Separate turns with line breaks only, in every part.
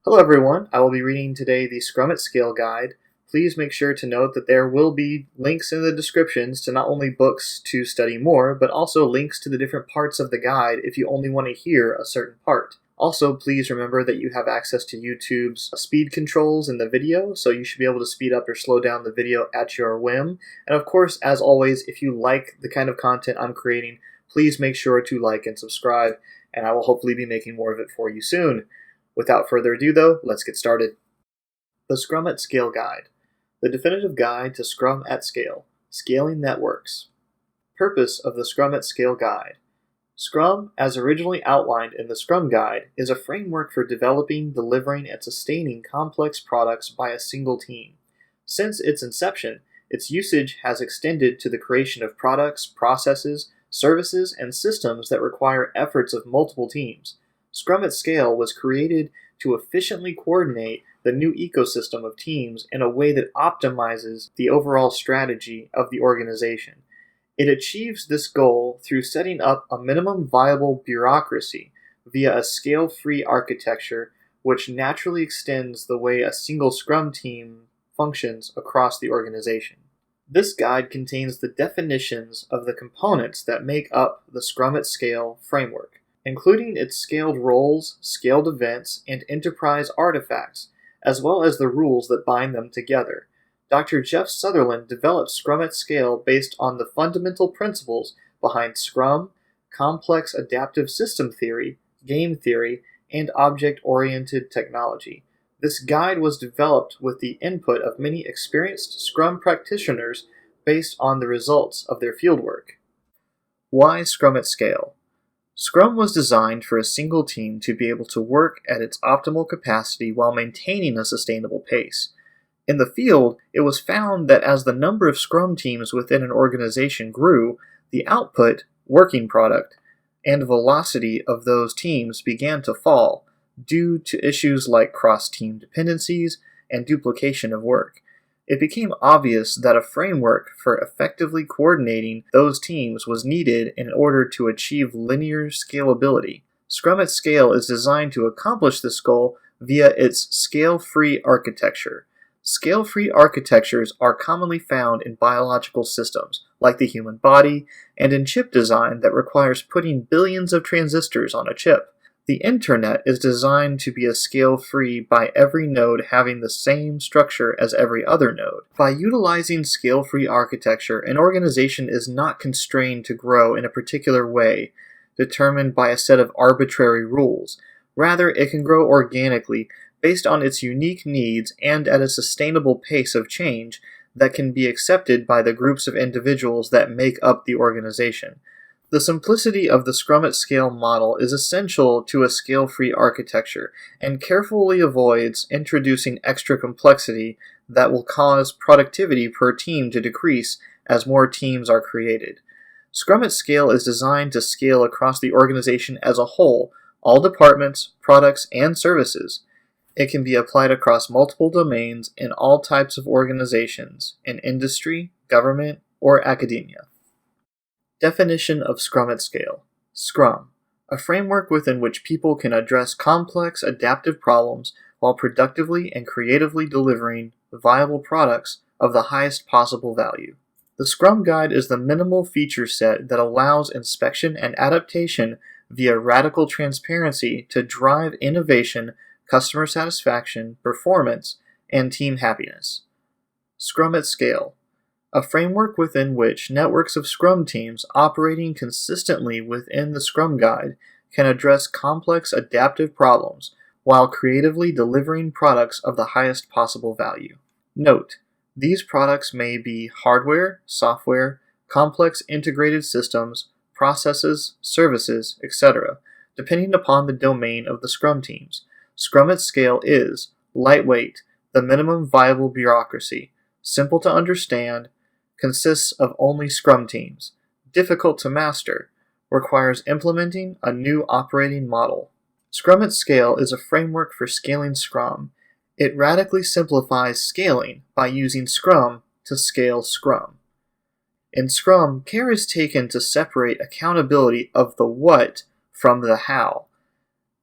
Hello everyone, I will be reading today the Scrum Scale guide. Please make sure to note that there will be links in the descriptions to not only books to study more, but also links to the different parts of the guide if you only want to hear a certain part. Also, please remember that you have access to YouTube's speed controls in the video, so you should be able to speed up or slow down the video at your whim. And of course, as always, if you like the kind of content I'm creating, please make sure to like and subscribe, and I will hopefully be making more of it for you soon. Without further ado though, let's get started. The Scrum at Scale Guide. The definitive guide to Scrum at Scale. Scaling that works. Purpose of the Scrum at Scale Guide. Scrum, as originally outlined in the Scrum Guide, is a framework for developing, delivering, and sustaining complex products by a single team. Since its inception, its usage has extended to the creation of products, processes, services, and systems that require efforts of multiple teams. Scrum at Scale was created to efficiently coordinate the new ecosystem of teams in a way that optimizes the overall strategy of the organization. It achieves this goal through setting up a minimum viable bureaucracy via a scale-free architecture which naturally extends the way a single Scrum team functions across the organization. This guide contains the definitions of the components that make up the Scrum at Scale framework, including its scaled roles, scaled events, and enterprise artifacts, as well as the rules that bind them together. Dr. Jeff Sutherland developed Scrum at Scale based on the fundamental principles behind Scrum, complex adaptive system theory, game theory, and object-oriented technology. This guide was developed with the input of many experienced Scrum practitioners based on the results of their fieldwork. Why Scrum at Scale? Scrum was designed for a single team to be able to work at its optimal capacity while maintaining a sustainable pace. In the field, it was found that as the number of Scrum teams within an organization grew, the output, working product, and velocity of those teams began to fall due to issues like cross-team dependencies and duplication of work. It became obvious that a framework for effectively coordinating those teams was needed in order to achieve linear scalability. Scrum at Scale is designed to accomplish this goal via its scale-free architecture. Scale-free architectures are commonly found in biological systems, like the human body, and in chip design that requires putting billions of transistors on a chip. The Internet is designed to be a scale-free by every node having the same structure as every other node. By utilizing scale-free architecture, an organization is not constrained to grow in a particular way, determined by a set of arbitrary rules. Rather, it can grow organically based on its unique needs and at a sustainable pace of change that can be accepted by the groups of individuals that make up the organization. The simplicity of the Scrum at Scale model is essential to a scale-free architecture and carefully avoids introducing extra complexity that will cause productivity per team to decrease as more teams are created. Scrum at Scale is designed to scale across the organization as a whole, all departments, products, and services. It can be applied across multiple domains in all types of organizations, in industry, government, or academia. Definition of Scrum at Scale. Scrum, a framework within which people can address complex adaptive problems while productively and creatively delivering viable products of the highest possible value. The Scrum Guide is the minimal feature set that allows inspection and adaptation via radical transparency to drive innovation, customer satisfaction, performance, and team happiness. Scrum at Scale, a framework within which networks of Scrum teams operating consistently within the Scrum Guide can address complex adaptive problems while creatively delivering products of the highest possible value. Note, these products may be hardware, software, complex integrated systems, processes, services, etc., depending upon the domain of the Scrum teams. Scrum at Scale is lightweight, the minimum viable bureaucracy, simple to understand, consists of only Scrum teams, difficult to master, requires implementing a new operating model. Scrum at Scale is a framework for scaling Scrum. It radically simplifies scaling by using Scrum to scale Scrum. In Scrum, care is taken to separate accountability of the what from the how.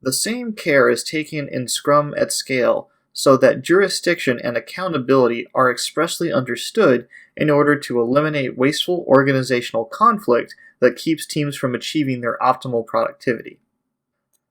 The same care is taken in Scrum at Scale so that jurisdiction and accountability are expressly understood in order to eliminate wasteful organizational conflict that keeps teams from achieving their optimal productivity.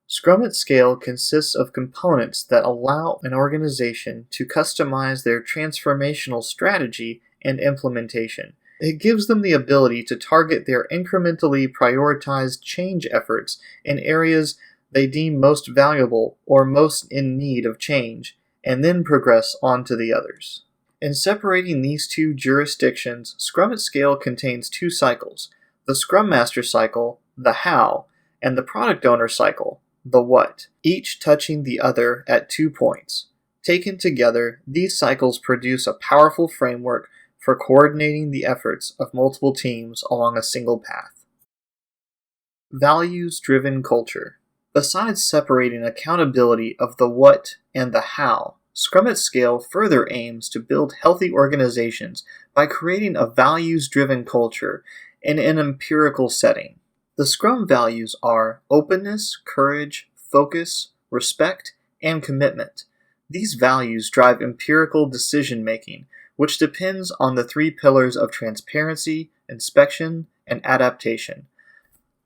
Scrum at Scale consists of components that allow an organization to customize their transformational strategy and implementation. It gives them the ability to target their incrementally prioritized change efforts in areas they deem most valuable or most in need of change, and then progress on to the others. In separating these two jurisdictions, Scrum at Scale contains two cycles: the Scrum Master cycle, the how, and the Product Owner cycle, the what, each touching the other at 2 points. Taken together, these cycles produce a powerful framework for coordinating the efforts of multiple teams along a single path. Values-driven culture. Besides separating accountability of the what and the how, Scrum at Scale further aims to build healthy organizations by creating a values-driven culture in an empirical setting. The Scrum values are openness, courage, focus, respect, and commitment. These values drive empirical decision-making, which depends on the 3 pillars of transparency, inspection, and adaptation.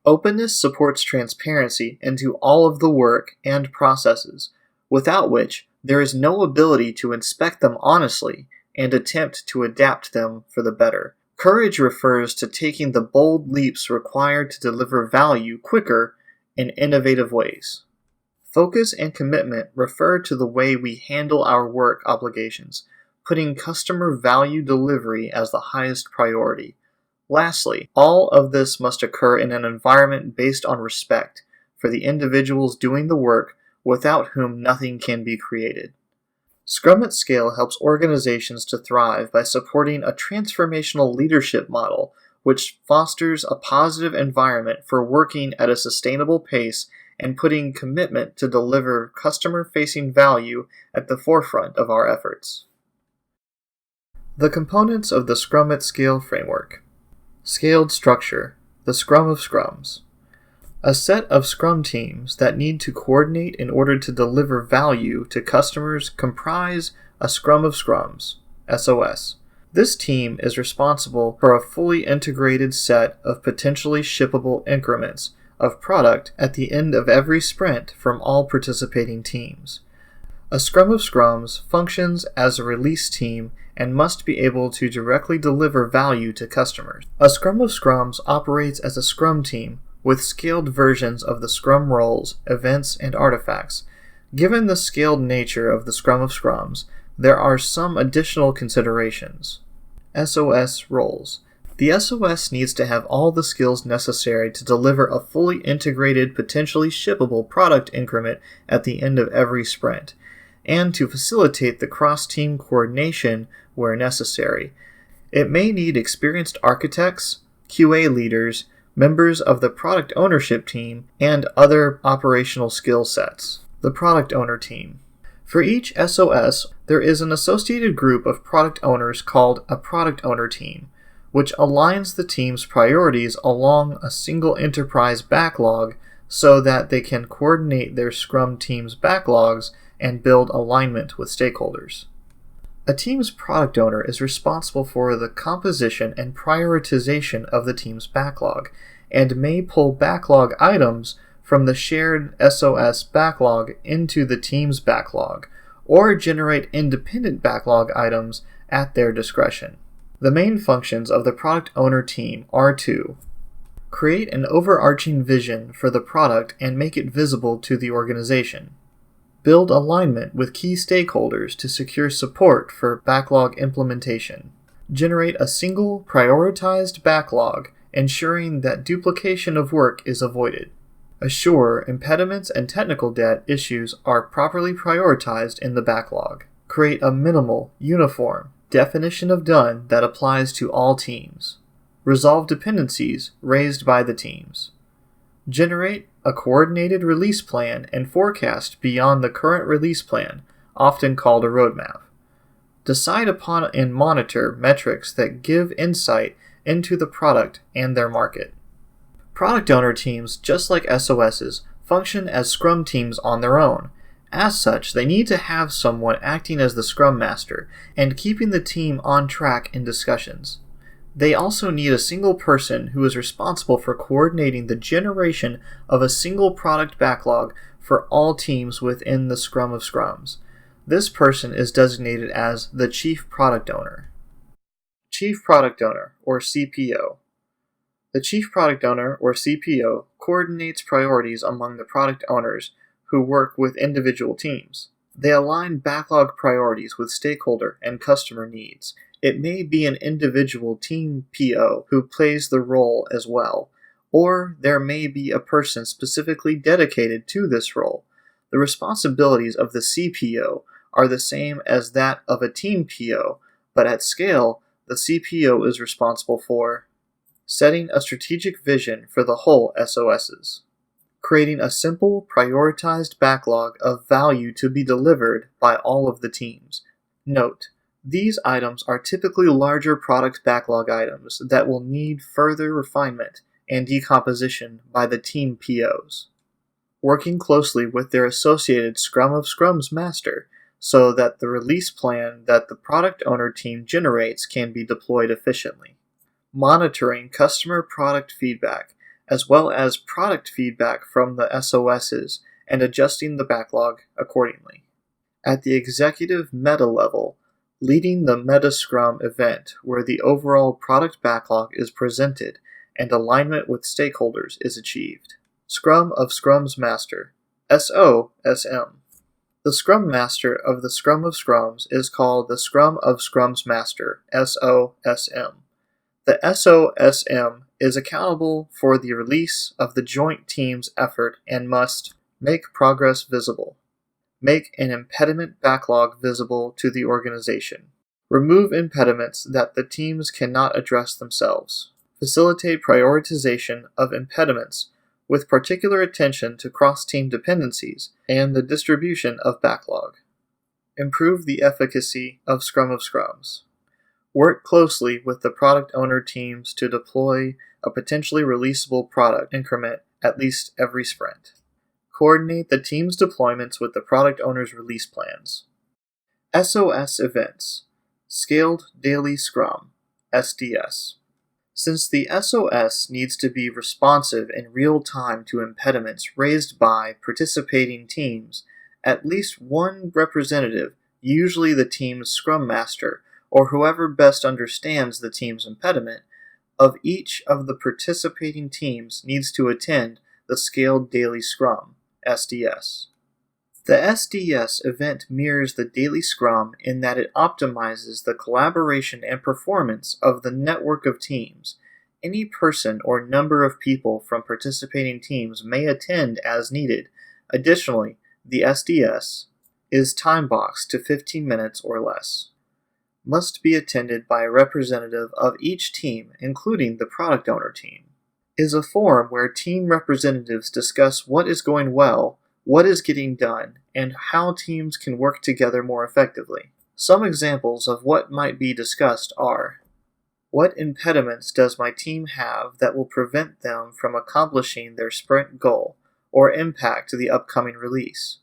Openness supports transparency into all of the work and processes, without which there is no ability to inspect them honestly and attempt to adapt them for the better. Courage refers to taking the bold leaps required to deliver value quicker in innovative ways. Focus and commitment refer to the way we handle our work obligations, putting customer value delivery as the highest priority. Lastly, all of this must occur in an environment based on respect for the individuals doing the work, without whom nothing can be created. Scrum at Scale helps organizations to thrive by supporting a transformational leadership model which fosters a positive environment for working at a sustainable pace and putting commitment to deliver customer-facing value at the forefront of our efforts. The components of the Scrum at Scale framework. Scaled structure, the Scrum of Scrums. A set of Scrum teams that need to coordinate in order to deliver value to customers comprise a Scrum of Scrums, SoS. This team is responsible for a fully integrated set of potentially shippable increments of product at the end of every sprint from all participating teams. A Scrum of Scrums functions as a release team and must be able to directly deliver value to customers. A Scrum of Scrums operates as a Scrum team with scaled versions of the Scrum Roles, Events, and Artifacts. Given the scaled nature of the Scrum of Scrums, there are some additional considerations. SoS Roles. The SOS needs to have all the skills necessary to deliver a fully integrated, potentially shippable product increment at the end of every sprint, and to facilitate the cross-team coordination where necessary. It may need experienced architects, QA leaders, members of the product ownership team, and other operational skill sets. The product owner team. For each SOS, there is an associated group of product owners called a product owner team, which aligns the team's priorities along a single enterprise backlog so that they can coordinate their Scrum team's backlogs and build alignment with stakeholders. A team's product owner is responsible for the composition and prioritization of the team's backlog, and may pull backlog items from the shared SOS backlog into the team's backlog, or generate independent backlog items at their discretion. The main functions of the product owner team are to create an overarching vision for the product and make it visible to the organization, build alignment with key stakeholders to secure support for backlog implementation, generate a single prioritized backlog, ensuring that duplication of work is avoided, assure impediments and technical debt issues are properly prioritized in the backlog, create a minimal, uniform definition of done that applies to all teams, resolve dependencies raised by the teams, generate a coordinated release plan and forecast beyond the current release plan, often called a roadmap, decide upon and monitor metrics that give insight into the product and their market. Product owner teams, just like SOSs, function as Scrum teams on their own. As such, they need to have someone acting as the Scrum Master and keeping the team on track in discussions. They also need a single person who is responsible for coordinating the generation of a single product backlog for all teams within the Scrum of Scrums. This person is designated as the Chief Product Owner. Chief Product Owner, or CPO. The Chief Product Owner, or CPO, coordinates priorities among the product owners who work with individual teams. They align backlog priorities with stakeholder and customer needs. It may be an individual team PO who plays the role as well, or there may be a person specifically dedicated to this role. The responsibilities of the CPO are the same as that of a team PO, but at scale, the CPO is responsible for setting a strategic vision for the whole SOSs, creating a simple, prioritized backlog of value to be delivered by all of the teams. Note, these items are typically larger product backlog items that will need further refinement and decomposition by the team POs, working closely with their associated Scrum of Scrums master so that the release plan that the product owner team generates can be deployed efficiently. Monitoring customer product feedback as well as product feedback from the SOSs and adjusting the backlog accordingly. At the executive meta level, leading the MetaScrum event where the overall product backlog is presented and alignment with stakeholders is achieved. Scrum of Scrums Master, SoSM. The Scrum Master of the Scrum of Scrums is called the Scrum of Scrums Master, SoSM. The SoSM is accountable for the release of the joint team's effort and must make progress visible, make an impediment backlog visible to the organization, remove impediments that the teams cannot address themselves, facilitate prioritization of impediments with particular attention to cross-team dependencies and the distribution of backlog, improve the efficacy of Scrum of Scrums, work closely with the product owner teams to deploy a potentially releasable product increment at least every sprint. Coordinate the team's deployments with the product owner's release plans. SoS Events, Scaled Daily Scrum, SDS. Since the SOS needs to be responsive in real time to impediments raised by participating teams, at least one representative, usually the team's Scrum Master or whoever best understands the team's impediment, of each of the participating teams needs to attend the Scaled Daily Scrum, SDS. The SDS event mirrors the daily Scrum in that it optimizes the collaboration and performance of the network of teams. Any person or number of people from participating teams may attend as needed. Additionally, the SDS is time-boxed to 15 minutes or less. Must be attended by a representative of each team, including the product owner team. Is a forum where team representatives discuss what is going well, what is getting done, and how teams can work together more effectively. Some examples of what might be discussed are: what impediments does my team have that will prevent them from accomplishing their sprint goal or impact the upcoming release?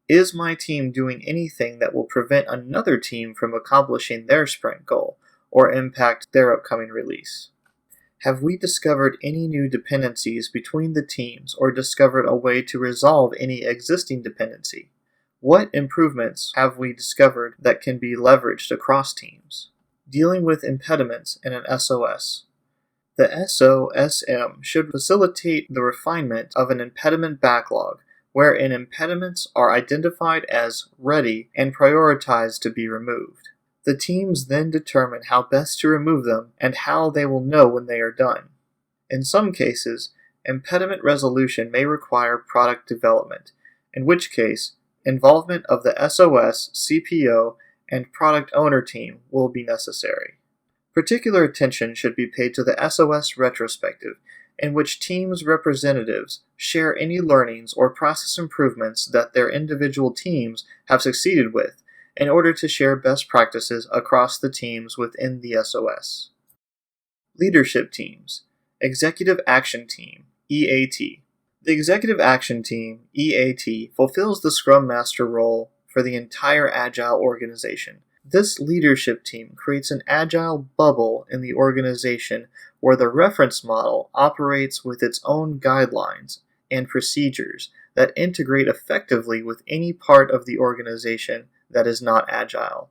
Is my team doing anything that will prevent another team from accomplishing their sprint goal or impact their upcoming release? Have we discovered any new dependencies between the teams or discovered a way to resolve any existing dependency? What improvements have we discovered that can be leveraged across teams? Dealing with impediments in an SOS. The SoSM should facilitate the refinement of an impediment backlog, wherein impediments are identified as ready and prioritized to be removed. The teams then determine how best to remove them and how they will know when they are done. In some cases, impediment resolution may require product development, in which case, involvement of the SOS, CPO, and product owner team will be necessary. Particular attention should be paid to the SOS retrospective, in which teams' representatives share any learnings or process improvements that their individual teams have succeeded with in order to share best practices across the teams within the SOS. Leadership teams, Executive Action Team, EAT. The Executive Action Team, EAT, fulfills the Scrum Master role for the entire Agile organization. This leadership team creates an Agile bubble in the organization where the reference model operates with its own guidelines and procedures that integrate effectively with any part of the organization that is not Agile.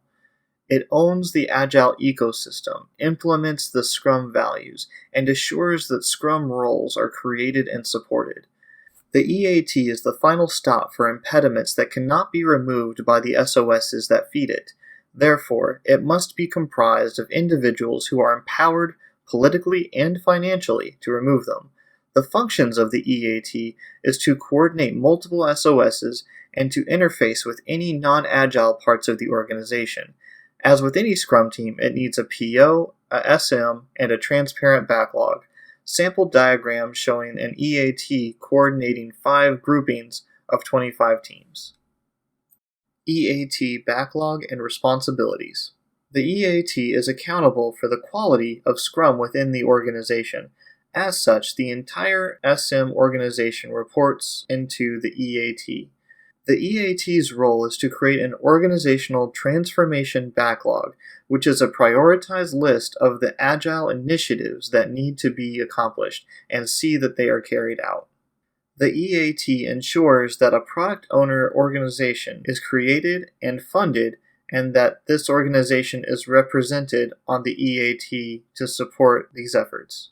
It owns the Agile ecosystem, implements the Scrum values, and assures that Scrum roles are created and supported. The EAT is the final stop for impediments that cannot be removed by the SOSs that feed it. Therefore, it must be comprised of individuals who are empowered politically and financially to remove them. The functions of the EAT is to coordinate multiple SOSs and to interface with any non-agile parts of the organization. As with any Scrum team, it needs a PO, a SM, and a transparent backlog. Sample diagram showing an EAT coordinating 5 groupings of 25 teams. EAT Backlog and Responsibilities. The EAT is accountable for the quality of Scrum within the organization. As such, the entire SM organization reports into the EAT. The EAT's role is to create an organizational transformation backlog, which is a prioritized list of the Agile initiatives that need to be accomplished and see that they are carried out. The EAT ensures that a product owner organization is created and funded and that this organization is represented on the EAT to support these efforts.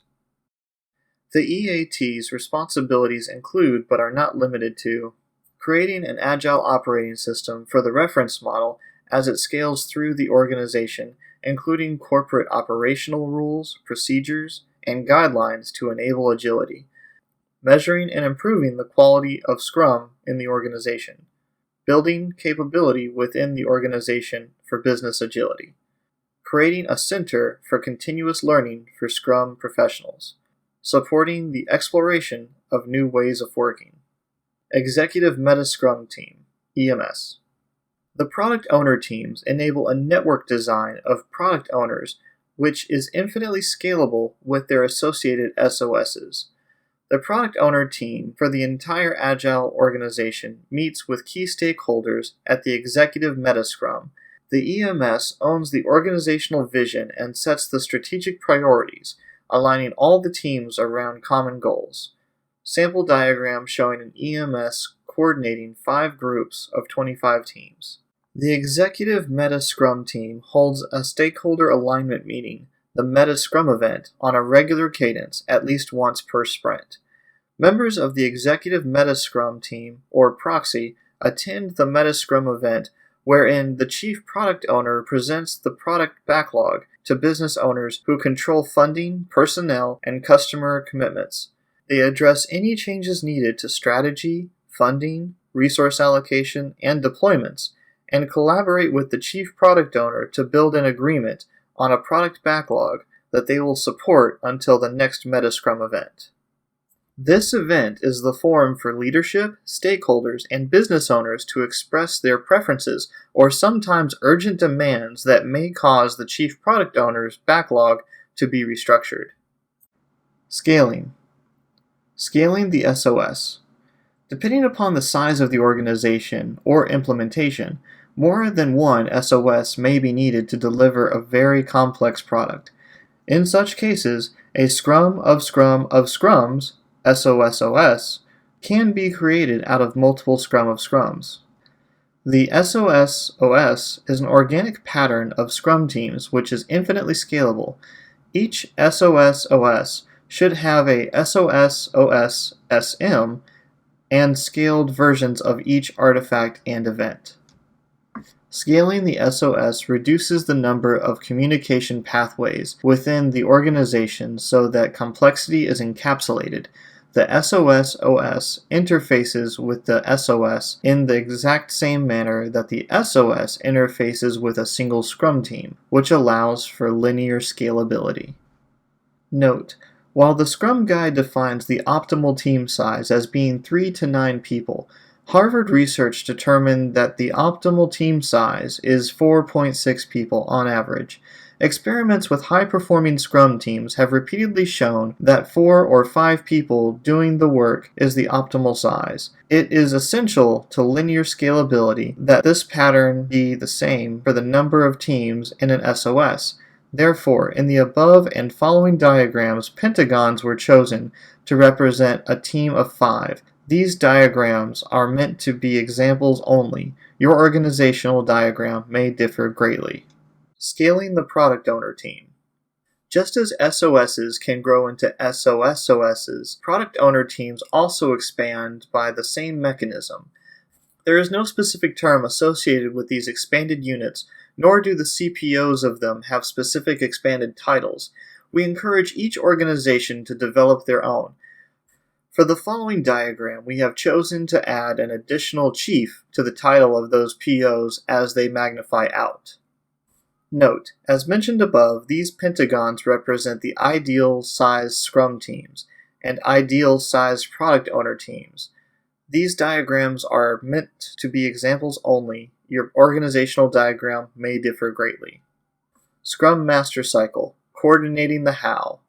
The EAT's responsibilities include, but are not limited to, creating an Agile operating system for the reference model as it scales through the organization, including corporate operational rules, procedures, and guidelines to enable agility. Measuring and improving the quality of Scrum in the organization. Building capability within the organization for business agility. Creating a center for continuous learning for Scrum professionals. Supporting the exploration of new ways of working. Executive MetaScrum Team, EMS. The product owner teams enable a network design of product owners which is infinitely scalable with their associated SOSs. The product owner team for the entire Agile organization meets with key stakeholders at the Executive MetaScrum. The EMS owns the organizational vision and sets the strategic priorities, aligning all the teams around common goals. Sample diagram showing an EMS coordinating 5 groups of 25 teams. The Executive MetaScrum team holds a stakeholder alignment meeting, the MetaScrum event, on a regular cadence at least once per sprint. Members of the Executive MetaScrum team, or proxy, attend the MetaScrum event wherein the chief product owner presents the product backlog to business owners who control funding, personnel, and customer commitments. They address any changes needed to strategy, funding, resource allocation, and deployments, and collaborate with the chief product owner to build an agreement on a product backlog that they will support until the next MetaScrum event. This event is the forum for leadership, stakeholders, and business owners to express their preferences or sometimes urgent demands that may cause the chief product owner's backlog to be restructured. Scaling. Scaling the SOS. Depending upon the size of the organization or implementation, more than one SOS may be needed to deliver a very complex product. In such cases, a Scrum of Scrums, SoSOS, can be created out of multiple Scrum of Scrums. The SoSOS is an organic pattern of Scrum teams which is infinitely scalable. Each SoSOS should have a SoSOS-SM and scaled versions of each artifact and event. Scaling the SOS reduces the number of communication pathways within the organization so that complexity is encapsulated. The SoSOS interfaces with the SOS in the exact same manner that the SOS interfaces with a single Scrum team, which allows for linear scalability. Note: while the Scrum Guide defines the optimal team size as being 3 to 9 people, Harvard research determined that the optimal team size is 4.6 people on average. Experiments with high-performing Scrum teams have repeatedly shown that 4 or 5 people doing the work is the optimal size. It is essential to linear scalability that this pattern be the same for the number of teams in an SOS. Therefore, in the above and following diagrams, pentagons were chosen to represent a team of 5. These diagrams are meant to be examples only. Your organizational diagram may differ greatly. Scaling the product owner team. Just as SOSs can grow into SoSs, product owner teams also expand by the same mechanism. There is no specific term associated with these expanded units, nor do the CPOs of them have specific expanded titles. We encourage each organization to develop their own. For the following diagram, we have chosen to add an additional chief to the title of those POs as they magnify out. Note, as mentioned above, these pentagons represent the ideal-sized Scrum teams and ideal-sized product owner teams. These diagrams are meant to be examples only. Your organizational diagram may differ greatly. Scrum Master Cycle, coordinating the how.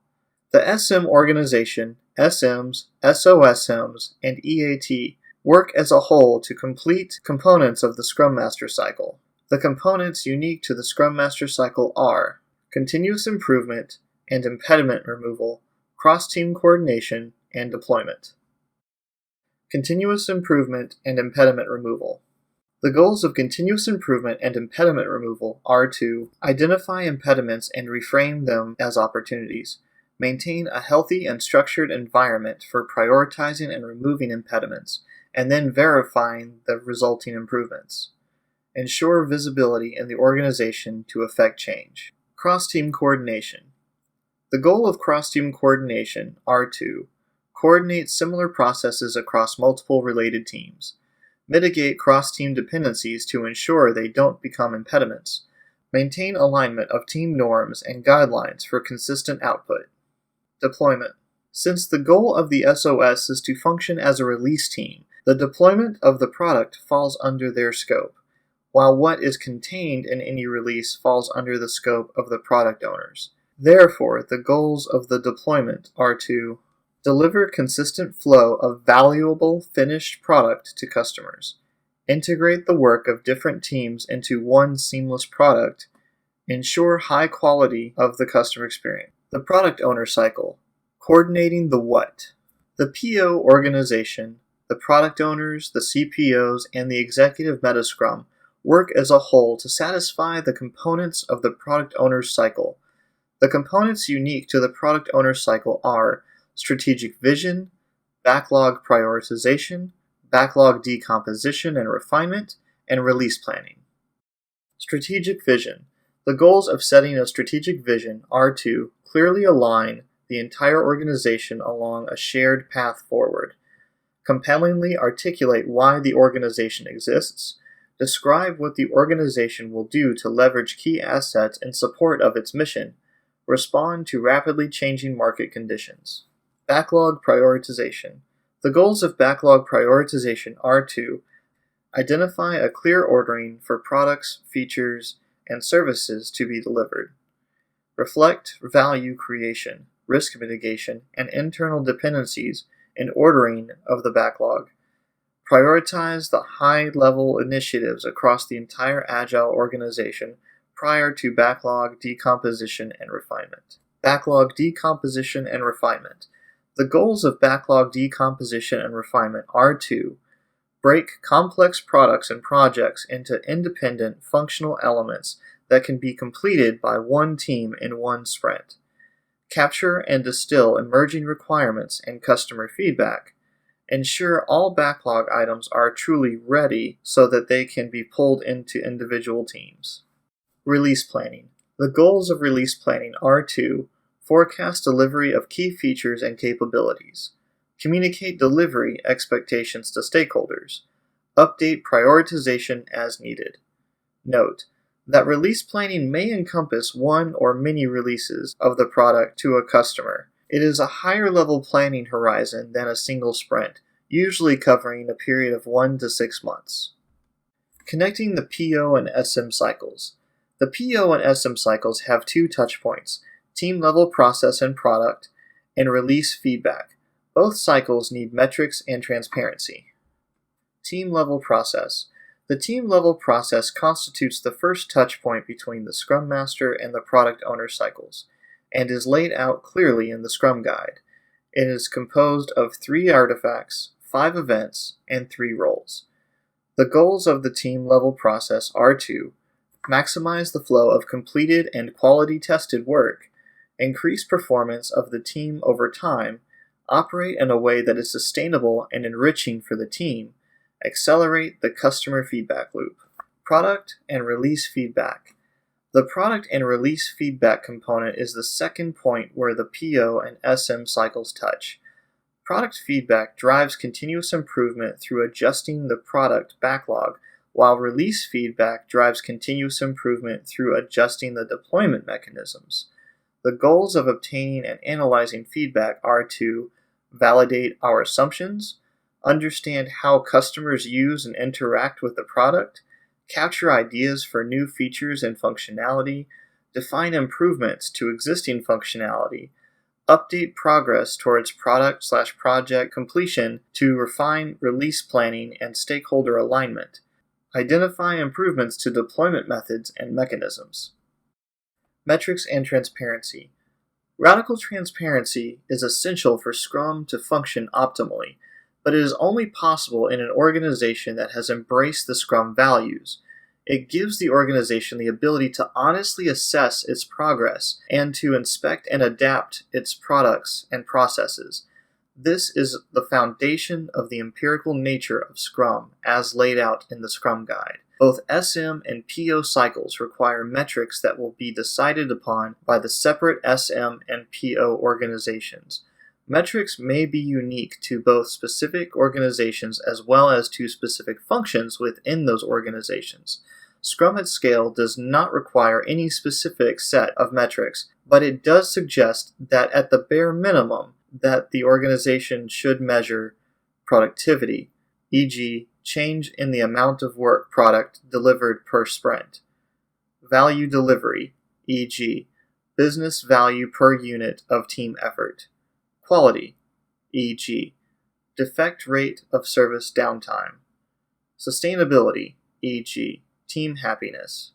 The SM organization, SMs, SoSMs, and EAT work as a whole to complete components of the Scrum Master Cycle. The components unique to the Scrum Master Cycle are continuous improvement and impediment removal, cross-team coordination, and deployment. Continuous improvement and impediment removal. The goals of continuous improvement and impediment removal are to identify impediments and reframe them as opportunities, maintain a healthy and structured environment for prioritizing and removing impediments, and then verifying the resulting improvements. Ensure visibility in the organization to effect change. Cross-team coordination. The goal of cross-team coordination are to coordinate similar processes across multiple related teams, mitigate cross-team dependencies to ensure they don't become impediments, maintain alignment of team norms and guidelines for consistent output. Deployment. Since the goal of the SOS is to function as a release team, the deployment of the product falls under their scope, while what is contained in any release falls under the scope of the product owners. Therefore, the goals of the deployment are to deliver consistent flow of valuable finished product to customers, integrate the work of different teams into one seamless product, ensure high quality of the customer experience. The product owner cycle, coordinating the what. The PO organization, the product owners, the CPOs, and the executive MetaScrum work as a whole to satisfy the components of the product owner's cycle. The components unique to the product owner cycle are strategic vision, backlog prioritization, backlog decomposition and refinement, and release planning. Strategic vision. The goals of setting a strategic vision are to clearly align the entire organization along a shared path forward, compellingly articulate why the organization exists, describe what the organization will do to leverage key assets in support of its mission, respond to rapidly changing market conditions. Backlog prioritization. The goals of backlog prioritization are to identify a clear ordering for products, features, and services to be delivered, reflect value creation, risk mitigation, and internal dependencies in ordering of the backlog, prioritize the high-level initiatives across the entire Agile organization prior to backlog decomposition and refinement. Backlog decomposition and refinement. The goals of backlog decomposition and refinement are to break complex products and projects into independent functional elements that can be completed by one team in one sprint, capture and distill emerging requirements and customer feedback, ensure all backlog items are truly ready so that they can be pulled into individual teams. Release planning. The goals of release planning are to forecast delivery of key features and capabilities, communicate delivery expectations to stakeholders, update prioritization as needed. Note that release planning may encompass one or many releases of the product to a customer. It is a higher level planning horizon than a single sprint, usually covering a period of 1 to 6 months. Connecting the PO and SM cycles. The PO and SM cycles have two touch points: team-level process and product, and release feedback. Both cycles need metrics and transparency. Team-level process. The team-level process constitutes the first touch point between the Scrum Master and the product owner cycles, and is laid out clearly in the Scrum Guide. It is composed of 3 artifacts, 5 events, and 3 roles. The goals of the team-level process are to maximize the flow of completed and quality-tested work, increase performance of the team over time, operate in a way that is sustainable and enriching for the team, accelerate the customer feedback loop. Product and release feedback. The product and release feedback component is the second point where the PO and SM cycles touch. Product feedback drives continuous improvement through adjusting the product backlog, while release feedback drives continuous improvement through adjusting the deployment mechanisms. The goals of obtaining and analyzing feedback are to validate our assumptions, understand how customers use and interact with the product, capture ideas for new features and functionality, define improvements to existing functionality, update progress towards product/project completion to refine release planning and stakeholder alignment, identify improvements to deployment methods and mechanisms. Metrics and transparency. Radical transparency is essential for Scrum to function optimally, but it is only possible in an organization that has embraced the Scrum values. It gives the organization the ability to honestly assess its progress and to inspect and adapt its products and processes. This is the foundation of the empirical nature of Scrum as laid out in the Scrum Guide. Both SM and PO cycles require metrics that will be decided upon by the separate SM and PO organizations. Metrics may be unique to both specific organizations as well as to specific functions within those organizations. Scrum at Scale does not require any specific set of metrics, but it does suggest that at the bare minimum that the organization should measure productivity, e.g., change in the amount of work product delivered per sprint, value delivery, e.g., business value per unit of team effort, quality, e.g., defect rate of service downtime, sustainability, e.g., team happiness.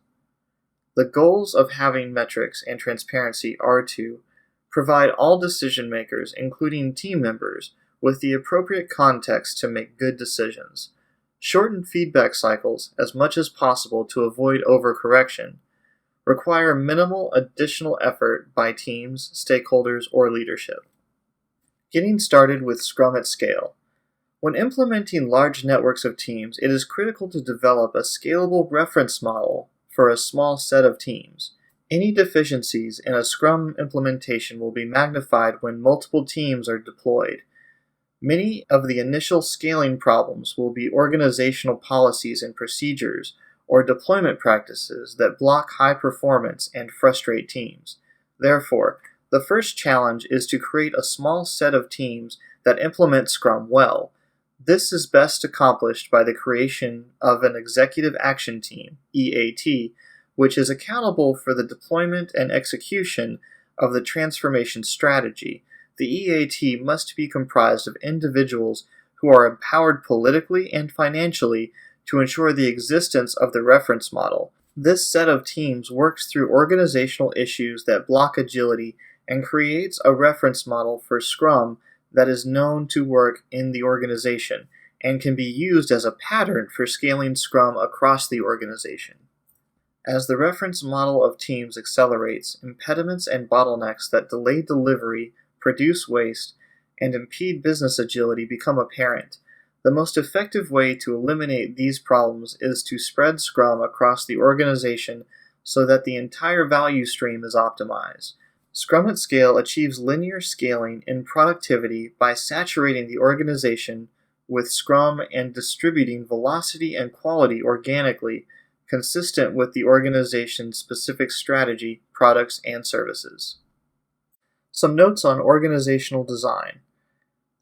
The goals of having metrics and transparency are to provide all decision makers, including team members, with the appropriate context to make good decisions, shorten feedback cycles as much as possible to avoid overcorrection, require minimal additional effort by teams, stakeholders, or leadership. Getting started with Scrum at Scale. When implementing large networks of teams, it is critical to develop a scalable reference model for a small set of teams. Any deficiencies in a Scrum implementation will be magnified when multiple teams are deployed. Many of the initial scaling problems will be organizational policies and procedures or deployment practices that block high performance and frustrate teams. Therefore, the first challenge is to create a small set of teams that implement Scrum well. This is best accomplished by the creation of an Executive Action Team, EAT, which is accountable for the deployment and execution of the transformation strategy. The EAT must be comprised of individuals who are empowered politically and financially to ensure the existence of the reference model. This set of teams works through organizational issues that block agility and creates a reference model for Scrum that is known to work in the organization and can be used as a pattern for scaling Scrum across the organization. As the reference model of teams accelerates, impediments and bottlenecks that delay delivery, produce waste, and impede business agility become apparent. The most effective way to eliminate these problems is to spread Scrum across the organization so that the entire value stream is optimized. Scrum at Scale achieves linear scaling in productivity by saturating the organization with Scrum and distributing velocity and quality organically, consistent with the organization's specific strategy, products, and services. Some notes on organizational design.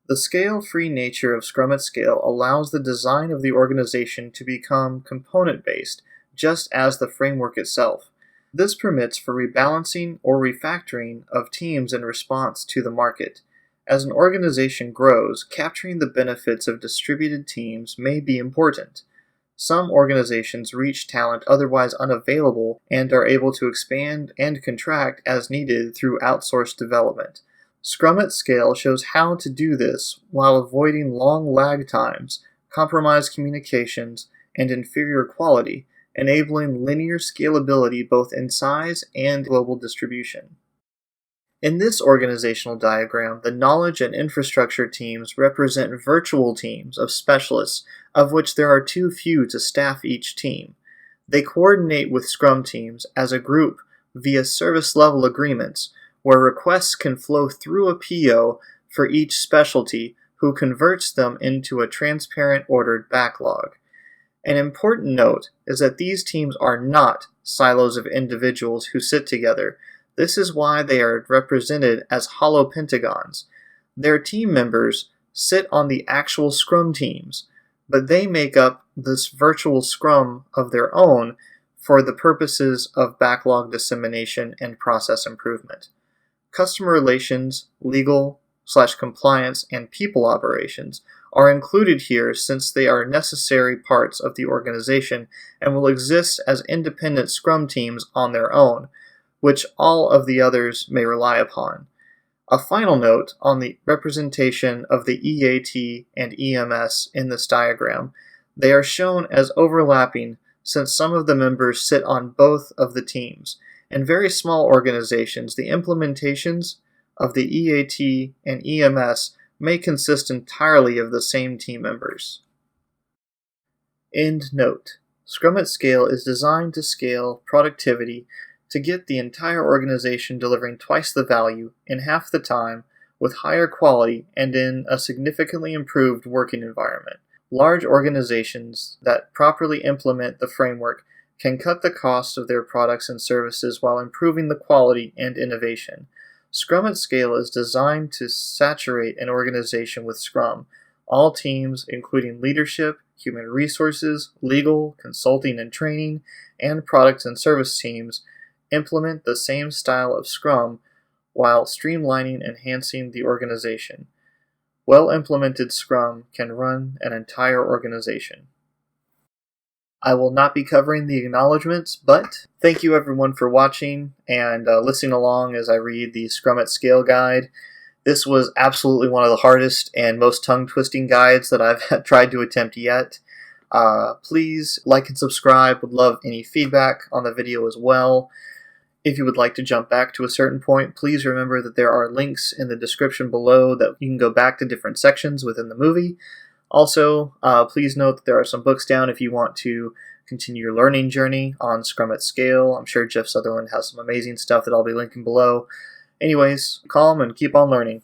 The scale-free nature of Scrum at Scale allows the design of the organization to become component-based, just as the framework itself. This permits for rebalancing or refactoring of teams in response to the market. As an organization grows, capturing the benefits of distributed teams may be important. Some organizations reach talent otherwise unavailable and are able to expand and contract as needed through outsourced development. Scrum at Scale shows how to do this while avoiding long lag times, compromised communications, and inferior quality, enabling linear scalability both in size and global distribution. In this organizational diagram, the knowledge and infrastructure teams represent virtual teams of specialists, of which there are too few to staff each team. They coordinate with Scrum teams as a group via service-level agreements, where requests can flow through a PO for each specialty, who converts them into a transparent ordered backlog. An important note is that these teams are not silos of individuals who sit together. This is why they are represented as hollow pentagons. Their team members sit on the actual Scrum teams, but they make up this virtual Scrum of their own for the purposes of backlog dissemination and process improvement. Customer relations, legal/compliance, and people operations are included here since they are necessary parts of the organization and will exist as independent Scrum teams on their own, which all of the others may rely upon. A final note on the representation of the EAT and EMS in this diagram. They are shown as overlapping since some of the members sit on both of the teams. In very small organizations, the implementations of the EAT and EMS may consist entirely of the same team members. End note. Scrum at Scale is designed to scale productivity to get the entire organization delivering twice the value in half the time with higher quality and in a significantly improved working environment. Large organizations that properly implement the framework can cut the cost of their products and services while improving the quality and innovation. Scrum at Scale is designed to saturate an organization with Scrum. All teams, including leadership, human resources, legal, consulting and training, and product and service teams, implement the same style of Scrum while streamlining and enhancing the organization. Well-implemented Scrum can run an entire organization. I will not be covering the acknowledgments, but thank you everyone for watching and listening along as I read the Scrum at Scale guide. This was absolutely one of the hardest and most tongue-twisting guides that I've tried to attempt yet. Please like and subscribe. Would love any feedback on the video as well. If you would like to jump back to a certain point, please remember that there are links in the description below that you can go back to different sections within the movie. Also, please note that there are some books down if you want to continue your learning journey on Scrum at Scale. I'm sure Jeff Sutherland has some amazing stuff that I'll be linking below. Anyways, calm and keep on learning.